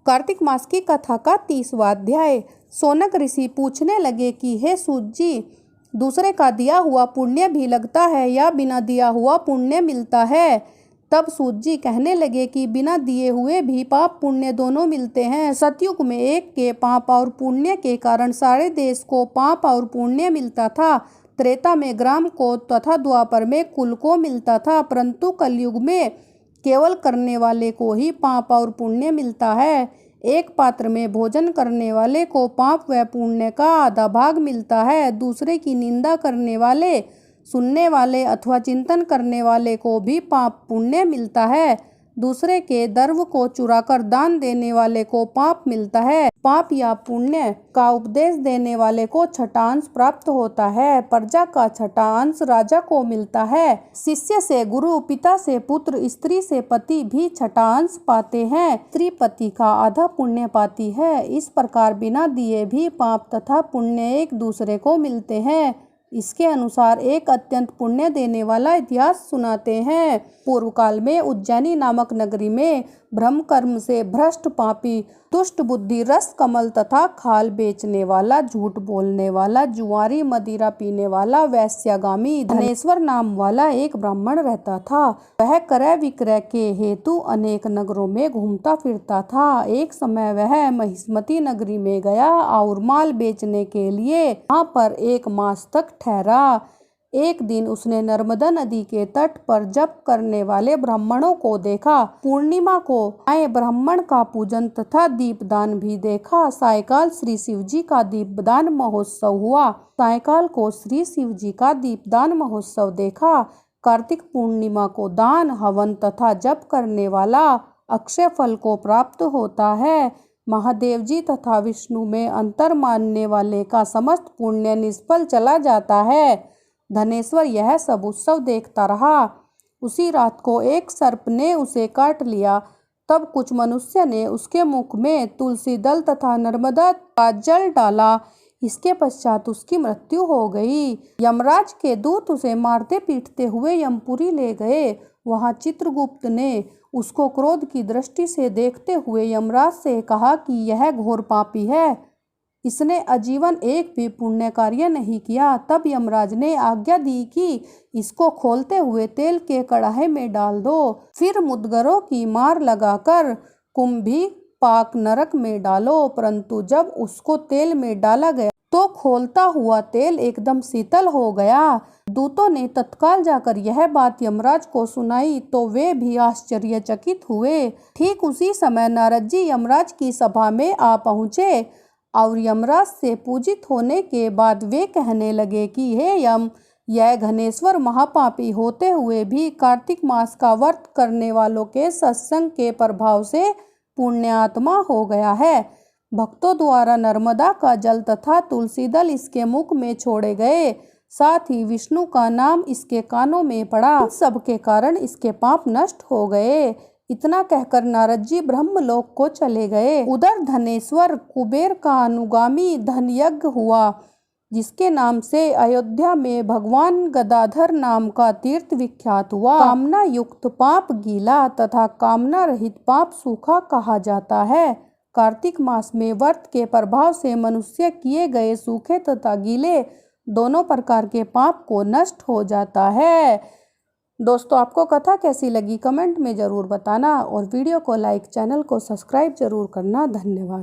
कार्तिक मास की कथा का 30वां अध्याय। शौनक ऋषि पूछने लगे कि हे सूत जी, दूसरे का दिया हुआ पुण्य भी लगता है या बिना दिया हुआ पुण्य मिलता है? तब सूत जी कहने लगे कि बिना दिए हुए भी पाप पुण्य दोनों मिलते हैं। सतयुग में एक के पाप और पुण्य के कारण सारे देश को पाप और पुण्य मिलता था। त्रेता में ग्राम को तथा द्वापर में कुल को मिलता था, परंतु कलयुग में केवल करने वाले को ही पाप और पुण्य मिलता है। एक पात्र में भोजन करने वाले को पाप व पुण्य का आधा भाग मिलता है। दूसरे की निंदा करने वाले, सुनने वाले अथवा चिंतन करने वाले को भी पाप पुण्य मिलता है। दूसरे के द्रव्य को चुराकर दान देने वाले को पाप मिलता है। पाप या पुण्य का उपदेश देने वाले को छठा अंश प्राप्त होता है। प्रजा का छठा अंश राजा को मिलता है। शिष्य से गुरु, पिता से पुत्र, स्त्री से पति भी छठा अंश पाते हैं। स्त्री पति का आधा पुण्य पाती है। इस प्रकार बिना दिए भी पाप तथा पुण्य एक दूसरे को मिलते हैं। इसके अनुसार एक अत्यंत पुण्य देने वाला इतिहास सुनाते हैं। पूर्व काल में उज्जैनी नामक नगरी में भ्रम कर्म से भ्रष्ट पापी, दुष्ट बुद्धि, रस कमल तथा खाल बेचने वाला, झूठ बोलने वाला, जुआरी, मदिरा पीने वाला, वैश्यागामी धनेश्वर नाम वाला एक ब्राह्मण रहता था। वह क्रय विक्रय के हेतु अनेक नगरों में घूमता फिरता था। एक समय वह महिष्मती नगरी में गया और माल बेचने के लिए वहाँ पर एक मास तक ठहरा। एक दिन उसने नर्मदा नदी के तट पर जप करने वाले ब्राह्मणों को देखा। पूर्णिमा को आए ब्राह्मण का पूजन तथा दीपदान भी देखा। सायकाल श्री शिवजी का दीपदान महोत्सव हुआ। सायकाल को श्री शिवजी का दीपदान महोत्सव देखा। कार्तिक पूर्णिमा को दान, हवन तथा जप करने वाला अक्षय फल को प्राप्त होता है। महादेव जी तथा विष्णु में अंतर मानने वाले का समस्त पुण्य निष्फल चला जाता है। धनेश्वर यह सब उत्सव देखता रहा। उसी रात को एक सर्प ने उसे काट लिया। तब कुछ मनुष्य ने उसके मुख में तुलसी दल तथा नर्मदा का जल डाला। इसके पश्चात उसकी मृत्यु हो गई। यमराज के दूत उसे मारते पीटते हुए यमपुरी ले गए। वहां चित्रगुप्त ने उसको क्रोध की दृष्टि से देखते हुए यमराज से कहा कि यह घोर पापी है, इसने आजीवन एक भी पुण्य कार्य नहीं किया। तब यमराज ने आज्ञा दी कि इसको खोलते हुए तेल के कड़ाहे में डाल दो, फिर मुदगरों की मार लगाकर कुंभी पाक नरक में डालो। परंतु जब उसको तेल में डाला गया तो खोलता हुआ तेल एकदम शीतल हो गया। दूतों ने तत्काल जाकर यह बात यमराज को सुनाई तो वे भी आश्चर्यचकित हुए। ठीक उसी समय नारद जी यमराज की सभा में आ पहुँचे और यमराज से पूजित होने के बाद वे कहने लगे कि हे यम, यह घनेश्वर महापापी होते हुए भी कार्तिक मास का व्रत करने वालों के सत्संग के प्रभाव से पुण्यात्मा हो गया है। भक्तों द्वारा नर्मदा का जल तथा तुलसी दल इसके मुख में छोड़े गए, साथ ही विष्णु का नाम इसके कानों में पड़ा। इन सब के कारण इसके पाप नष्ट हो गए। इतना कहकर नारद जी ब्रह्मलोक को चले गए। उधर धनेश्वर कुबेर का अनुगामी धन यज्ञ हुआ, जिसके नाम से अयोध्या में भगवान गदाधर नाम का तीर्थ विख्यात हुआ। कामना युक्त पाप गीला तथा कामना रहित पाप सूखा कहा जाता है। कार्तिक मास में व्रत के प्रभाव से मनुष्य किए गए सूखे तथा गीले दोनों प्रकार के पाप को नष्ट हो जाता है। दोस्तों, आपको कथा कैसी लगी कमेंट में ज़रूर बताना और वीडियो को लाइक, चैनल को सब्सक्राइब जरूर करना। धन्यवाद।